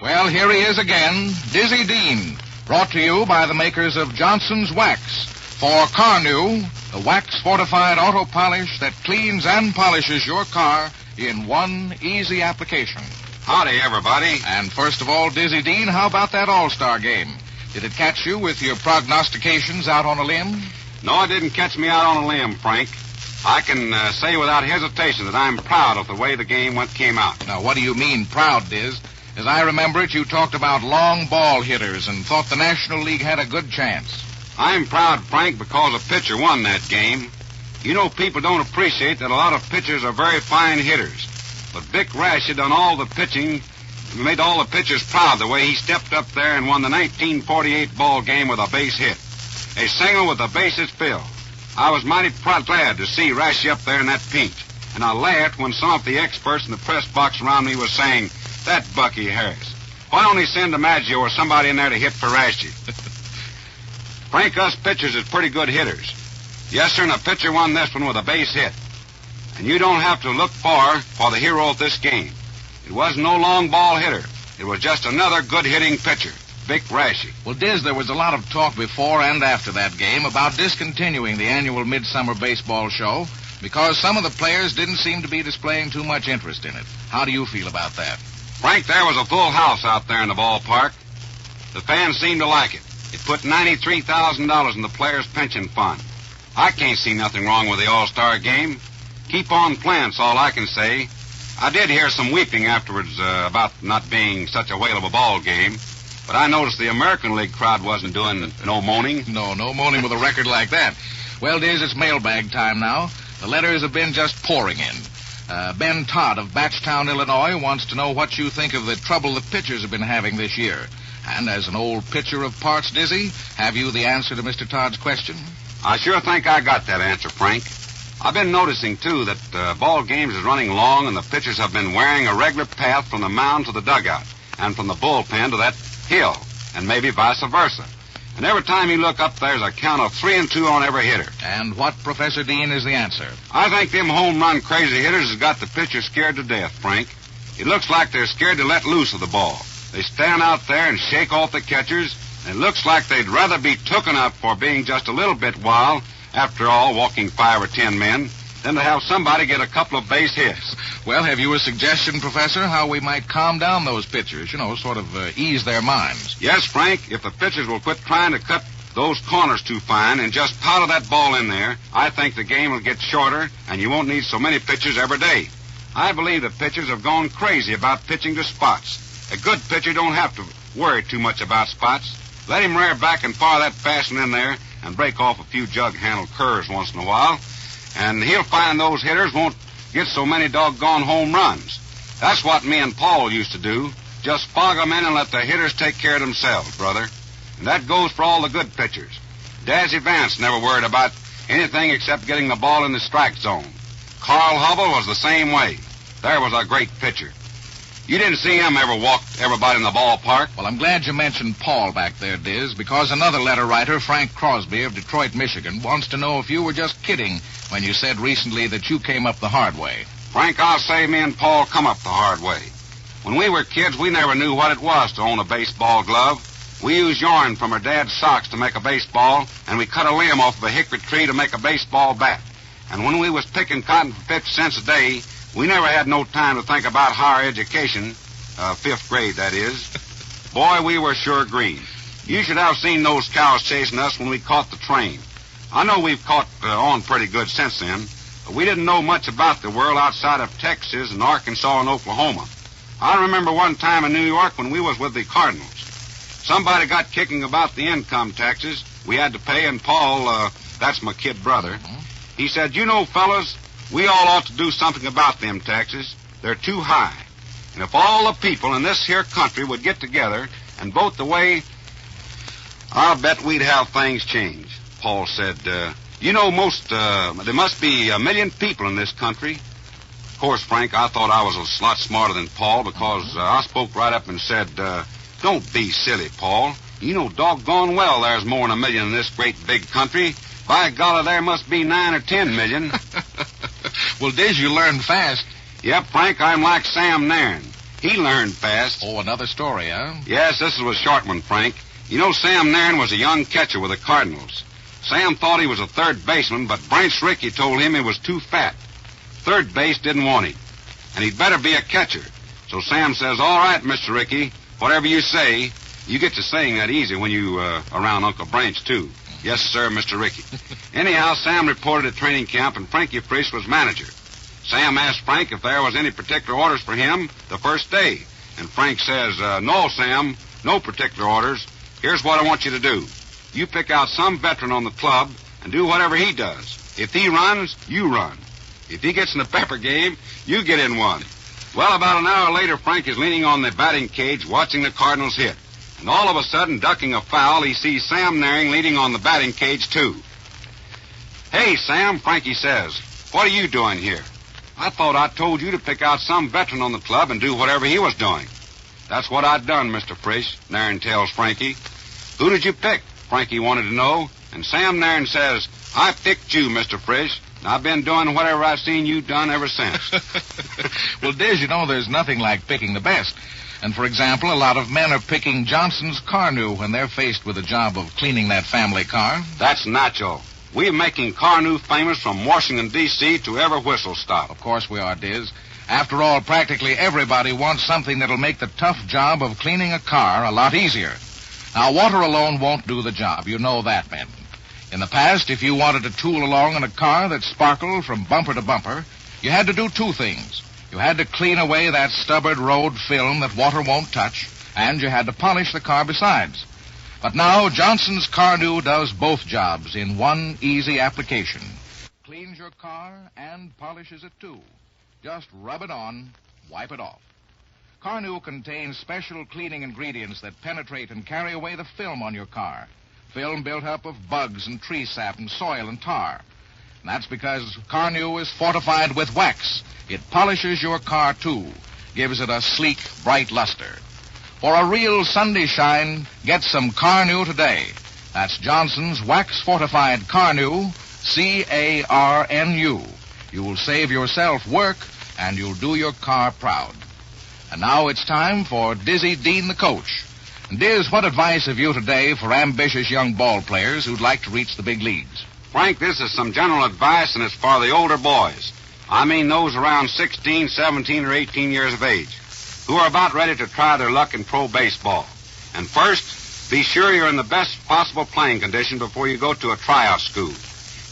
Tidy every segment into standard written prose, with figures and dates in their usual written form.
Well, here he is again, Dizzy Dean, brought to you by the makers of Johnson's Wax. For Carnu, the wax-fortified auto polish that cleans and polishes your car in one easy application. Howdy, everybody. And first of all, Dizzy Dean, how about that All-Star game? Did it catch you with your prognostications out on a limb? No, it didn't catch me out on a limb, Frank. I can say without hesitation that I'm proud of the way the game came out. Now, what do you mean, proud, Diz? As I remember it, you talked about long ball hitters and thought the National League had a good chance. I'm proud, Frank, because a pitcher won that game. You know, people don't appreciate that a lot of pitchers are very fine hitters. But Vic Rash had done all the pitching, made all the pitchers proud the way he stepped up there and won the 1948 ball game with a base hit. A single with the bases filled. I was mighty glad to see Rash up there in that pinch. And I laughed when some of the experts in the press box around me was saying, "That Bucky Harris. Why don't he send DiMaggio or somebody in there to hit for Rashi?" Frank, us pitchers is pretty good hitters. Yes, sir, and a pitcher won this one with a base hit. And you don't have to look far for the hero of this game. It wasn't no long ball hitter. It was just another good hitting pitcher, Vic Rashi. Well, Diz, there was a lot of talk before and after that game about discontinuing the annual midsummer baseball show because some of the players didn't seem to be displaying too much interest in it. How do you feel about that? Frank, there was a full house out there in the ballpark. The fans seemed to like it. It put $93,000 in the players' pension fund. I can't see nothing wrong with the All-Star game. Keep on playing, that's all I can say. I did hear some weeping afterwards about not being such a whale of a ball game, but I noticed the American League crowd wasn't doing no moaning. No moaning with a record like that. Well, Diz, it's mailbag time now. The letters have been just pouring in. Ben Todd of Batchtown, Illinois, wants to know what you think of the trouble the pitchers have been having this year. And as an old pitcher of parts, Dizzy, have you the answer to Mr. Todd's question? I sure think I got that answer, Frank. I've been noticing, too, that ball games is running long and the pitchers have been wearing a regular path from the mound to the dugout and from the bullpen to that hill, and maybe vice versa. And every time you look up, there's a count of 3-2 on every hitter. And what, Professor Dean, is the answer? I think them home run crazy hitters has got the pitchers scared to death, Frank. It looks like they're scared to let loose of the ball. They stand out there and shake off the catchers, and it looks like they'd rather be tooken up for being just a little bit wild, after all, walking 5 or 10 men, than to have somebody get a couple of base hits. Well, have you a suggestion, Professor, how we might calm down those pitchers, sort of ease their minds? Yes, Frank, if the pitchers will quit trying to cut those corners too fine and just powder that ball in there, I think the game will get shorter and you won't need so many pitchers every day. I believe the pitchers have gone crazy about pitching to spots. A good pitcher don't have to worry too much about spots. Let him rear back and fire that fastball in there and break off a few jug-handled curves once in a while, and he'll find those hitters won't get so many doggone home runs. That's what me and Paul used to do. Just fog 'em in and let the hitters take care of themselves, brother. And that goes for all the good pitchers. Dazzy Vance never worried about anything except getting the ball in the strike zone. Carl Hubble was the same way. There was a great pitcher. You didn't see him ever walk everybody in the ballpark. Well, I'm glad you mentioned Paul back there, Diz, because another letter writer, Frank Crosby of Detroit, Michigan, wants to know if you were just kidding when you said recently that you came up the hard way. Frank, I'll say me and Paul come up the hard way. When we were kids, we never knew what it was to own a baseball glove. We used yarn from our dad's socks to make a baseball, and we cut a limb off of a hickory tree to make a baseball bat. And when we was picking cotton for 50 cents a day, we never had no time to think about higher education, 5th grade, that is. Boy, we were sure green. You should have seen those cows chasing us when we caught the train. I know we've caught on pretty good since then, but we didn't know much about the world outside of Texas and Arkansas and Oklahoma. I remember one time in New York when we was with the Cardinals. Somebody got kicking about the income taxes we had to pay, and Paul, that's my kid brother, he said, fellas, we all ought to do something about them taxes. They're too high. And if all the people in this here country would get together and vote the way, I'll bet we'd have things change. Paul said, there must be 1 million people in this country. Of course, Frank, I thought I was a lot smarter than Paul because I spoke right up and said, don't be silly, Paul. You know doggone well there's more than 1 million in this great big country. By golly, there must be 9 or 10 million. Well, Diz, you learned fast. Yep, Frank, I'm like Sam Nairn. He learned fast. Oh, another story, huh? Yes, this was a short one, Frank. You know, Sam Nairn was a young catcher with the Cardinals. Sam thought he was a third baseman, but Branch Rickey told him he was too fat. Third base didn't want him, and he'd better be a catcher. So Sam says, all right, Mr. Rickey, whatever you say. You get to saying that easy when you around Uncle Branch, too. Yes, sir, Mr. Rickey. Anyhow, Sam reported at training camp, and Frankie Frisch was manager. Sam asked Frank if there was any particular orders for him the first day. And Frank says, no, Sam, no particular orders. Here's what I want you to do. You pick out some veteran on the club and do whatever he does. If he runs, you run. If he gets in the pepper game, you get in one. Well, about an hour later, Frank is leaning on the batting cage watching the Cardinals hit. And all of a sudden, ducking a foul, he sees Sam Nairn leaning on the batting cage, too. Hey, Sam, Frankie says, what are you doing here? I thought I told you to pick out some veteran on the club and do whatever he was doing. That's what I'd done, Mr. Frisch, Nairn tells Frankie. Who did you pick? Frankie wanted to know. And Sam Nairn says, I picked you, Mr. Frisch, and I've been doing whatever I've seen you done ever since. Well, Diz, you know there's nothing like picking the best. And, for example, a lot of men are picking Johnson's Carnu when they're faced with the job of cleaning that family car. That's Nacho. We're making Carnu famous from Washington, D.C. to every whistle stop. Of course we are, Diz. After all, practically everybody wants something that'll make the tough job of cleaning a car a lot easier. Now, water alone won't do the job. You know that, men. In the past, if you wanted to tool along in a car that sparkled from bumper to bumper, you had to do two things. You had to clean away that stubborn road film that water won't touch, and you had to polish the car besides. But now, Johnson's Carnu does both jobs in one easy application. Cleans your car and polishes it, too. Just rub it on, wipe it off. Carnu contains special cleaning ingredients that penetrate and carry away the film on your car. Film built up of bugs and tree sap and soil and tar. And that's because Carnu is fortified with wax. It polishes your car, too, gives it a sleek, bright luster. For a real Sunday shine, get some Carnu today. That's Johnson's wax-fortified Carnu, C-A-R-N-U. You'll save yourself work, and you'll do your car proud. And now it's time for Dizzy Dean, the coach. And Diz, what advice have you today for ambitious young ball players who'd like to reach the big leagues? Frank, this is some general advice, and it's for the older boys. I mean those around 16, 17, or 18 years of age, who are about ready to try their luck in pro baseball. And first, be sure you're in the best possible playing condition before you go to a tryout school.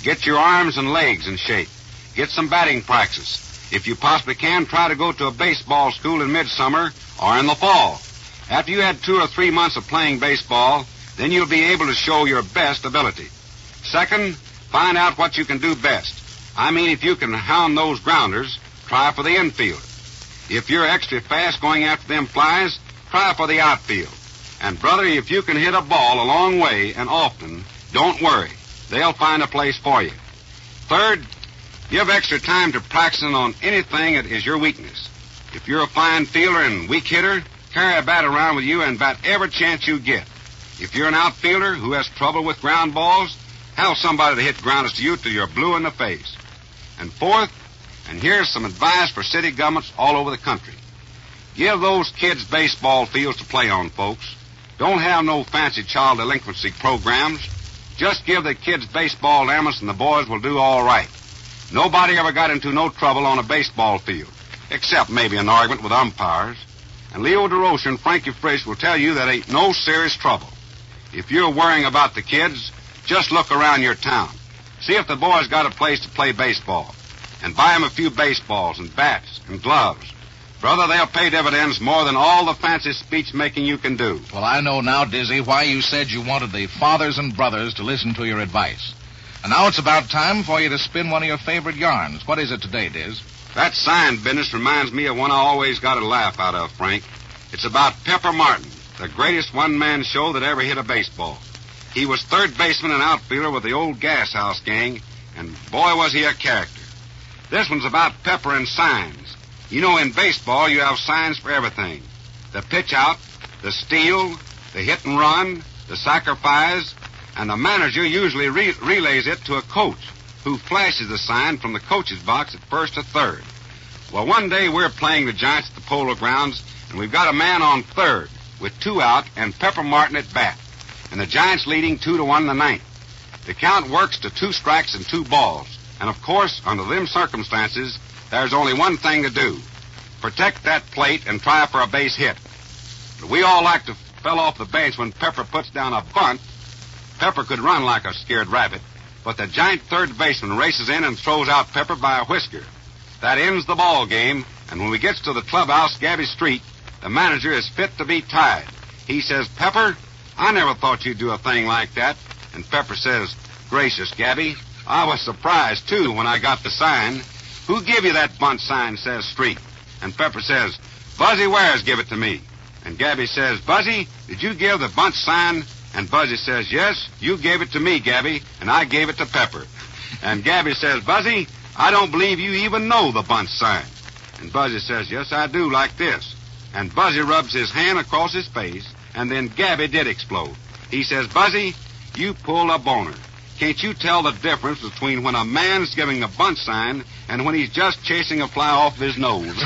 Get your arms and legs in shape. Get some batting practice. If you possibly can, try to go to a baseball school in midsummer or in the fall. After you had 2 or 3 months of playing baseball, then you'll be able to show your best ability. Second, find out what you can do best. I mean, if you can hound those grounders, try for the infield. If you're extra fast going after them flies, try for the outfield. And, brother, if you can hit a ball a long way and often, don't worry. They'll find a place for you. Third, give extra time to practicing on anything that is your weakness. If you're a fine fielder and weak hitter, carry a bat around with you and bat every chance you get. If you're an outfielder who has trouble with ground balls, have somebody to hit grounders to you till you're blue in the face. And fourth, and here's some advice for city governments all over the country. Give those kids baseball fields to play on, folks. Don't have no fancy child delinquency programs. Just give the kids baseball limits and the boys will do all right. Nobody ever got into no trouble on a baseball field, except maybe an argument with umpires. And Leo DeRocha and Frankie Frisch will tell you that ain't no serious trouble. If you're worrying about the kids, just look around your town. See if the boys got a place to play baseball. And buy them a few baseballs and bats and gloves. Brother, they'll pay dividends more than all the fancy speech-making you can do. Well, I know now, Dizzy, why you said you wanted the fathers and brothers to listen to your advice. And now it's about time for you to spin one of your favorite yarns. What is it today, Diz? That sign business reminds me of one I always got a laugh out of, Frank. It's about Pepper Martin, the greatest one-man show that ever hit a baseball. He was third baseman and outfielder with the old Gas House gang, and boy, was he a character. This one's about Pepper and signs. You know, in baseball, you have signs for everything. The pitch out, the steal, the hit and run, the sacrifice, and the manager usually relays it to a coach who flashes the sign from the coach's box at first to third. Well, one day we're playing the Giants at the Polo Grounds, and we've got a man on third with 2 out and Pepper Martin at bat. And the Giants leading 2-1 in the ninth. The count works to 2 strikes and 2 balls. And, of course, under them circumstances, there's only one thing to do. Protect that plate and try for a base hit. But we all like to fell off the bench when Pepper puts down a bunt. Pepper could run like a scared rabbit, but the giant third baseman races in and throws out Pepper by a whisker. That ends the ball game, and when we gets to the clubhouse, Gabby Street, the manager is fit to be tied. He says, "Pepper, I never thought you'd do a thing like that." And Pepper says, "Gracious, Gabby, I was surprised, too, when I got the sign." "Who give you that bunt sign?" says Street. And Pepper says, "Buzzy Wares give it to me." And Gabby says, "Buzzy, did you give the bunt sign?" And Buzzy says, "Yes, you gave it to me, Gabby, and I gave it to Pepper." And Gabby says, "Buzzy, I don't believe you even know the bunt sign." And Buzzy says, "Yes, I do, like this." And Buzzy rubs his hand across his face, and then Gabby did explode. He says, "Buzzy, you pulled a boner. Can't you tell the difference between when a man's giving a bunt sign and when he's just chasing a fly off his nose?"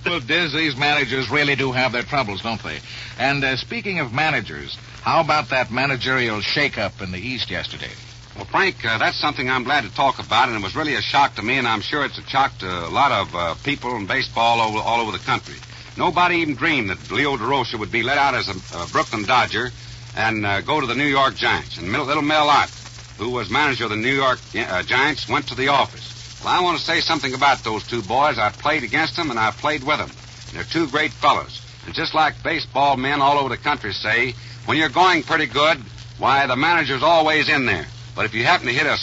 Well, Diz, these managers really do have their troubles, don't they? And speaking of managers, how about that managerial shakeup in the East yesterday? Well, Frank, that's something I'm glad to talk about, and it was really a shock to me, and I'm sure it's a shock to a lot of people in baseball all over the country. Nobody even dreamed that Leo DeRosa would be let out as a Brooklyn Dodger and go to the New York Giants. And little Mel Ott, who was manager of the New York Giants, went to the office. Well, I want to say something about those 2 boys. I played against them, and I played with them. And they're 2 great fellas. And just like baseball men all over the country say, when you're going pretty good, why, the manager's always in there. But if you happen to hit a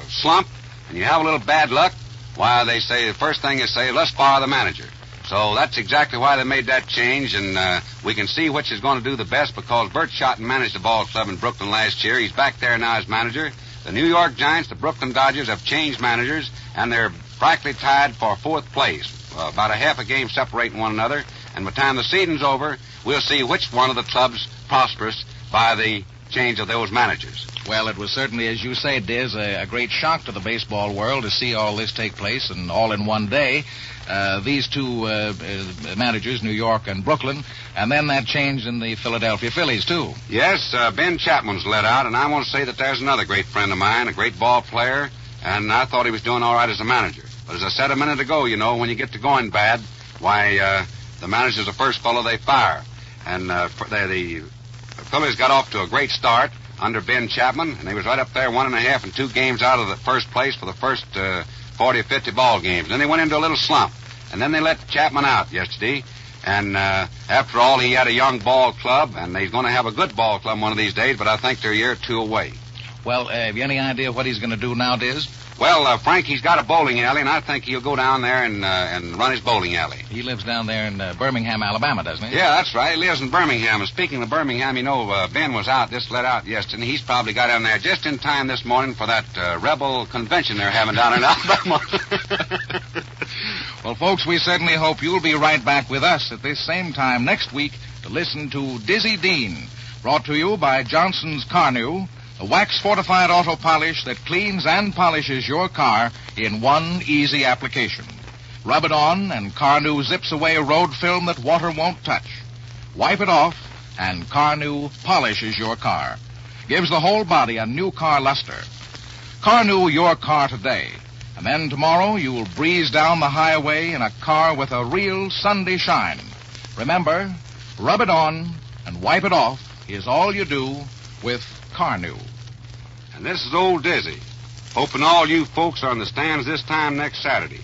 slump and you have a little bad luck, why, they say, the first thing they say, let's fire the manager. So that's exactly why they made that change, and we can see which is going to do the best because Bert Schotten managed the ball club in Brooklyn last year. He's back there now as manager. The New York Giants, the Brooklyn Dodgers have changed managers, and they're practically tied for 4th place, about a half a game separating one another. And by the time the season's over, we'll see which one of the clubs prospers by the change of those managers. Well, it was certainly, as you say, Diz, a great shock to the baseball world to see all this take place, and all in one day. These 2 managers, New York and Brooklyn, and then that change in the Philadelphia Phillies, too. Yes, Ben Chapman's let out, and I want to say that there's another great friend of mine, a great ball player, and I thought he was doing all right as a manager. But as I said a minute ago, you know, when you get to going bad, why, the manager's the first fellow they fire. And the Phillies got off to a great start under Ben Chapman, and they was right up there 1.5 and 2 games out of the first place for the first 40 or 50 ball games. Then they went into a little slump, and then they let Chapman out yesterday. And after all, he had a young ball club, and he's going to have a good ball club one of these days, but I think they're a year or 2 away. Well, have you any idea what he's going to do now, Diz? Well, Frank, he's got a bowling alley, and I think he'll go down there and run his bowling alley. He lives down there in Birmingham, Alabama, doesn't he? Yeah, that's right. He lives in Birmingham. And speaking of Birmingham, you know, Ben was let out yesterday. He's probably got down there just in time this morning for that rebel convention they're having down in Alabama. Well, folks, we certainly hope you'll be right back with us at this same time next week to listen to Dizzy Dean, brought to you by Johnson's Carnu, the wax-fortified auto polish that cleans and polishes your car in one easy application. Rub it on, and Carnu zips away road film that water won't touch. Wipe it off, and Carnu polishes your car. Gives the whole body a new car luster. Carnu your car today, and then tomorrow you'll breeze down the highway in a car with a real Sunday shine. Remember, rub it on and wipe it off is all you do with Carnu. And this is old Dizzy, hoping all you folks are on the stands this time next Saturday.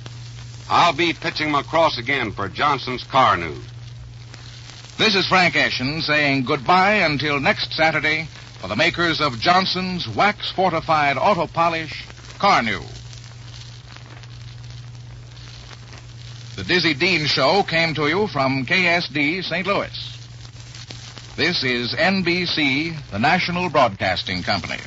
I'll be pitching them across again for Johnson's Carnu. This is Frank Eshen saying goodbye until next Saturday for the makers of Johnson's wax-fortified auto polish, Carnu. The Dizzy Dean Show came to you from KSD, St. Louis. This is NBC, the National Broadcasting Company.